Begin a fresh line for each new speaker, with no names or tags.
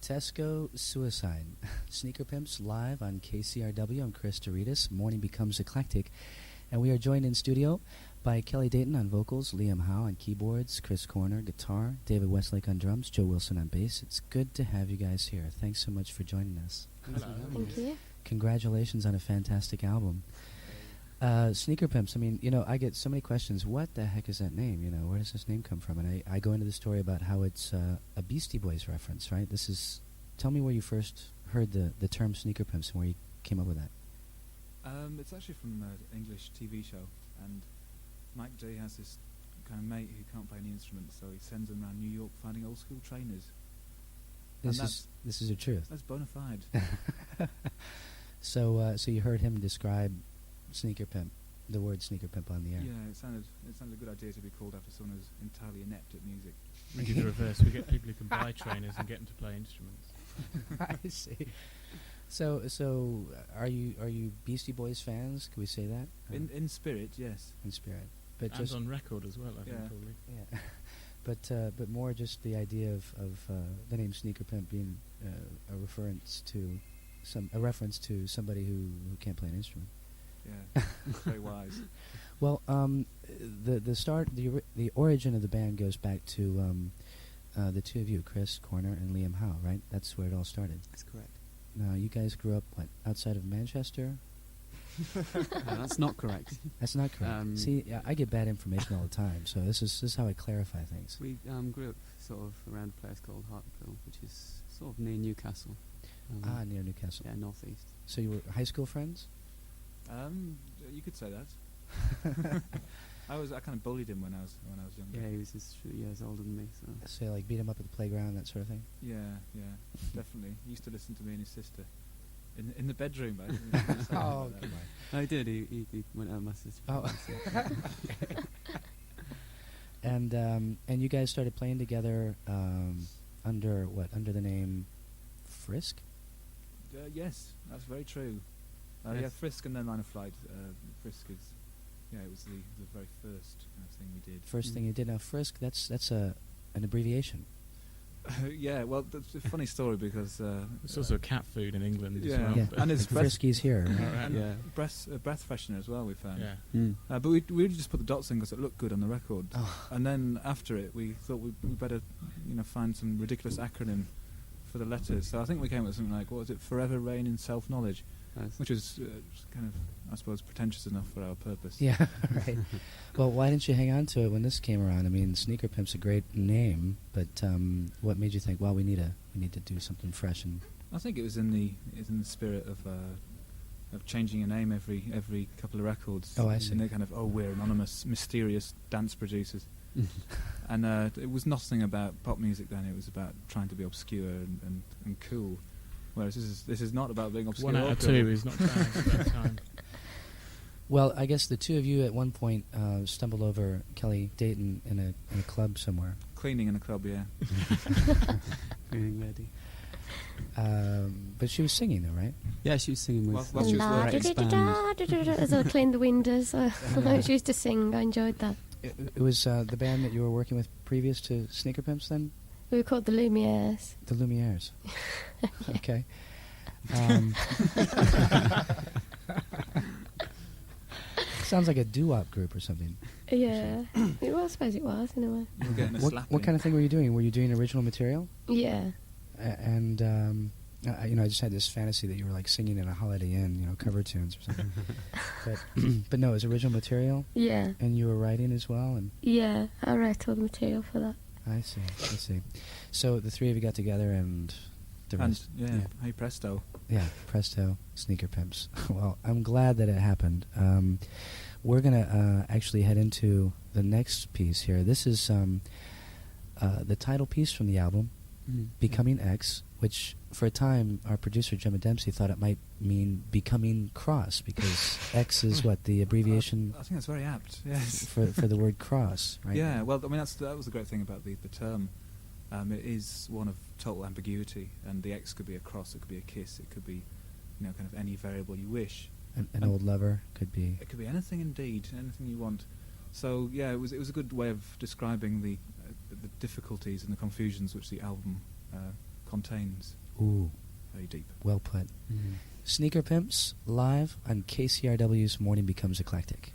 Tesco Suicide. Sneaker Pimps live on KCRW. I'm Chris Doritas. Morning becomes eclectic. And we are joined in studio by Kelly Dayton on vocals, Liam Howe on keyboards, Chris Corner guitar, David Westlake on drums, Joe Wilson on bass. It's good to have you guys here. Thanks so much for joining us.
Hello.
Thank you.
Congratulations on a fantastic album. Sneaker Pimps, I mean, I get so many questions. What the heck is that name? Where does this name come from? And I go into the story about how it's a Beastie Boys reference, right? Tell me where you first heard the term Sneaker Pimps and where you came up with that.
It's actually from an English TV show, and Mike D has this kind of mate who can't play any instruments, so he sends them around New York finding old school trainers.
This is the truth.
That's bona fide.
So you heard him describe Sneaker Pimp, the word Sneaker Pimp on the air.
Yeah, it sounded a good idea to be called after someone who's entirely inept at music.
We do the reverse. We get people who can buy trainers and get them to play instruments.
I see. So are you Beastie Boys fans? Can we say that?
In spirit, yes.
In spirit, but
and
just
on record as well. I think probably.
Yeah, but more just the idea of the name Sneaker Pimp being a reference to a reference to somebody who can't play an instrument.
Yeah, very wise.
Well, the origin of the band goes back to the two of you, Chris Corner and Liam Howe, right? That's where it all started.
That's correct.
Now, you guys grew up, outside of Manchester?
No, that's not correct.
That's not correct. See, I get bad information all the time, so this is how I clarify things.
We grew up sort of around a place called Hartlepool, which is sort of near Newcastle.
Near Newcastle.
Yeah, northeast.
So you were high school friends?
You could say that. I kind of bullied him when I was younger.
Yeah, he was just 3 years older than me.
So like beat him up at the playground, that sort of thing?
Yeah, definitely. He used to listen to me and his sister in the bedroom.
Oh, come on.
I did. He went out with my sister.
Oh. And you guys started playing together under the name Frisk?
Yes, that's very true.
Yes.
Yeah, Frisk and then Line of Flight. Frisk is, it was the very first thing we did.
First thing you did. Now Frisk, that's an abbreviation.
Yeah, well, that's a funny story because
it's also cat food in England as
yeah.
well.
Yeah.
And it's
Friskies here. Right?
and
Yeah.
breath freshener as well. We found.
Yeah.
But we just put the dots in because it looked good on the record.
Oh.
And then after it, we thought we better, find some ridiculous acronym for the letters. So I think we came up with something like, what was it? Forever Reign in Self-Knowledge.
Nice.
Which is kind of, I suppose, pretentious enough for our purpose.
Yeah, right. Well, why didn't you hang on to it when this came around? I mean, Sneaker Pimp's a great name, but what made you think, well, we need to do something fresh? And
I think it was in the spirit of changing a name every couple of records.
Oh, I see.
And they kind of, we're anonymous, mysterious dance producers. And it was nothing about pop music then. It was about trying to be obscure and cool. Whereas this is not about being obscure.
1 out of 2 is not bad at that time.
well, I guess the two of you at one point stumbled over Kelly Dayton in a club somewhere.
Cleaning in a club, yeah.
Feeling ready.
But she was singing, though, right?
Yeah, she was singing with
Well, she was
the Rex band.
As I cleaned the windows, she used to sing. I enjoyed that.
It was the band that you were working with previous to Sneaker Pimps, then?
We were called the Lumieres.
The Lumieres. Okay. Sounds like a doo-wop group or something.
Yeah. Well, I suppose it was, in a way.
You were getting a slap
What
in.
kind of thing were you doing? Were you doing original material?
Yeah.
And I just had this fantasy that you were like singing in a Holiday Inn, cover tunes or something. but no, it was original material.
Yeah.
And you were writing as well, and
Yeah, I wrote all the material for that.
I see. So the three of you got together, and the
And,
rest.
hey presto.
Yeah, presto, Sneaker Pimps. Well, I'm glad that it happened. We're gonna actually head into the next piece here. This is the title piece from the album, Becoming X, which for a time our producer Gemma Dempsey thought it might mean becoming cross, because X is what, the abbreviation
I think that's very apt. Yes.
for the word cross, right?
Yeah. Well, I mean that was the great thing about the term. It is one of total ambiguity, and the X could be a cross, it could be a kiss, it could be, kind of any variable you wish.
An old lover could be.
It could be anything, indeed, anything you want. So yeah, it was a good way of describing the difficulties and the confusions which the album contains.
Ooh,
Very deep.
well put. Sneaker Pimps live on KCRW's Morning Becomes Eclectic.